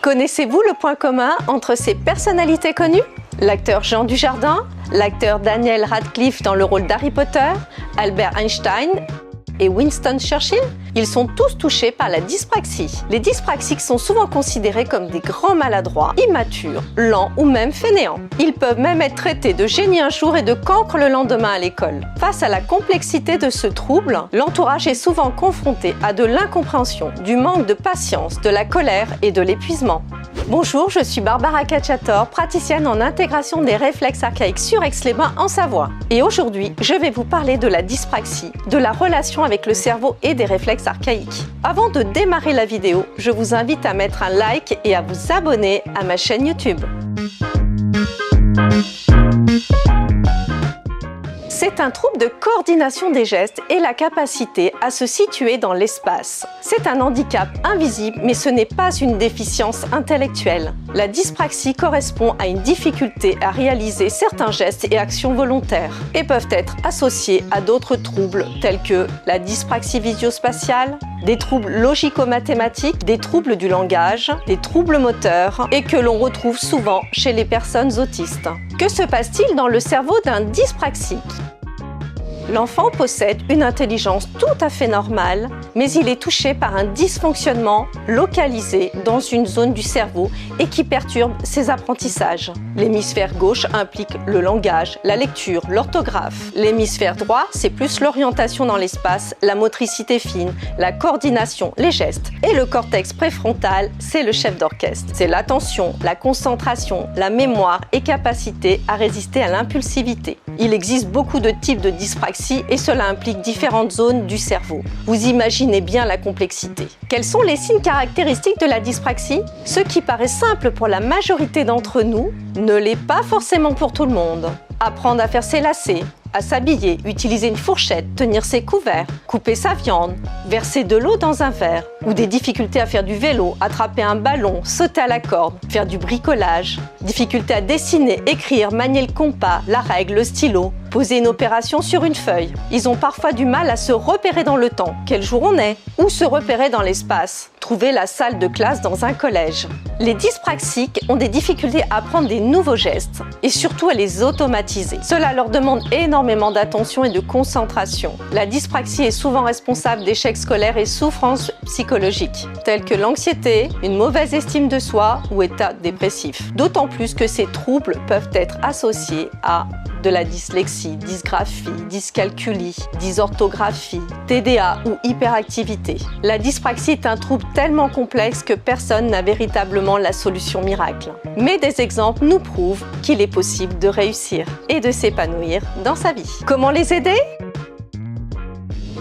Connaissez-vous le point commun entre ces personnalités connues? L'acteur Jean Dujardin, l'acteur Daniel Radcliffe dans le rôle d'Harry Potter, Albert Einstein et Winston Churchill? Ils sont tous touchés par la dyspraxie. Les dyspraxiques sont souvent considérés comme des grands maladroits, immatures, lents ou même fainéants. Ils peuvent même être traités de génie un jour et de cancre le lendemain à l'école. Face à la complexité de ce trouble, l'entourage est souvent confronté à de l'incompréhension, du manque de patience, de la colère et de l'épuisement. Bonjour, je suis Barbara Cacciator, praticienne en intégration des réflexes archaïques sur Aix-les-Bains en Savoie. Et aujourd'hui, je vais vous parler de la dyspraxie, de la relation avec le cerveau et des réflexes archaïques. Avant de démarrer la vidéo, je vous invite à mettre un like et à vous abonner à ma chaîne YouTube. C'est un trouble de coordination des gestes et la capacité à se situer dans l'espace. C'est un handicap invisible, mais ce n'est pas une déficience intellectuelle. La dyspraxie correspond à une difficulté à réaliser certains gestes et actions volontaires et peuvent être associés à d'autres troubles tels que la dyspraxie visio-spatiale, des troubles logico-mathématiques, des troubles du langage, des troubles moteurs et que l'on retrouve souvent chez les personnes autistes. Que se passe-t-il dans le cerveau d'un dyspraxique? L'enfant possède une intelligence tout à fait normale, mais il est touché par un dysfonctionnement localisé dans une zone du cerveau et qui perturbe ses apprentissages. L'hémisphère gauche implique le langage, la lecture, l'orthographe. L'hémisphère droit, c'est plus l'orientation dans l'espace, la motricité fine, la coordination, les gestes. Et le cortex préfrontal, c'est le chef d'orchestre. C'est l'attention, la concentration, la mémoire et capacité à résister à l'impulsivité. Il existe beaucoup de types de dyspraxie et cela implique différentes zones du cerveau. Vous imaginez bien la complexité. Quels sont les signes caractéristiques de la dyspraxie? Ce qui paraît simple pour la majorité d'entre nous ne l'est pas forcément pour tout le monde. Apprendre à faire ses lacets, à s'habiller, utiliser une fourchette, tenir ses couverts, couper sa viande, verser de l'eau dans un verre, ou des difficultés à faire du vélo, attraper un ballon, sauter à la corde, faire du bricolage, difficultés à dessiner, écrire, manier le compas, la règle, le stylo, poser une opération sur une feuille. Ils ont parfois du mal à se repérer dans le temps, quel jour on est, ou se repérer dans l'espace, trouver la salle de classe dans un collège. Les dyspraxiques ont des difficultés à apprendre des nouveaux gestes et surtout à les automatiser. Cela leur demande énormément d'attention et de concentration. La dyspraxie est souvent responsable d'échecs scolaires et souffrances psychologiques, telles que l'anxiété, une mauvaise estime de soi ou état dépressif. D'autant plus que ces troubles peuvent être associés à de la dyslexie, dysgraphie, dyscalculie, dysorthographie, TDA ou hyperactivité. La dyspraxie est un trouble tellement complexe que personne n'a véritablement la solution miracle. Mais des exemples nous prouvent qu'il est possible de réussir et de s'épanouir dans sa vie. Comment les aider?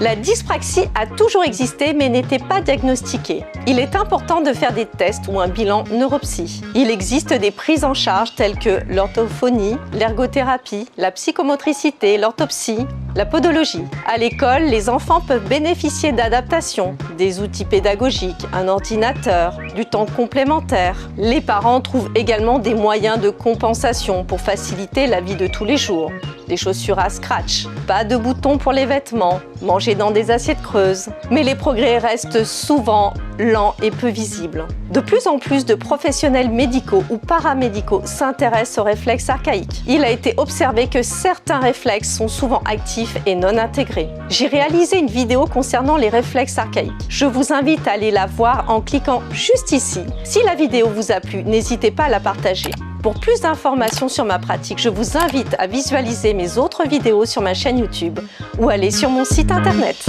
La dyspraxie a toujours existé mais n'était pas diagnostiquée. Il est important de faire des tests ou un bilan neuropsy. Il existe des prises en charge telles que l'orthophonie, l'ergothérapie, la psychomotricité, l'orthopsie, la podologie. À l'école, les enfants peuvent bénéficier d'adaptations, des outils pédagogiques, un ordinateur, du temps complémentaire. Les parents trouvent également des moyens de compensation pour faciliter la vie de tous les jours. Des chaussures à scratch, pas de boutons pour les vêtements, manger dans des assiettes creuses. Mais les progrès restent souvent lents et peu visibles. De plus en plus de professionnels médicaux ou paramédicaux s'intéressent aux réflexes archaïques. Il a été observé que certains réflexes sont souvent actifs et non intégrés. J'ai réalisé une vidéo concernant les réflexes archaïques. Je vous invite à aller la voir en cliquant juste ici. Si la vidéo vous a plu, n'hésitez pas à la partager. Pour plus d'informations sur ma pratique, je vous invite à visualiser mes autres vidéos sur ma chaîne YouTube ou aller sur mon site internet.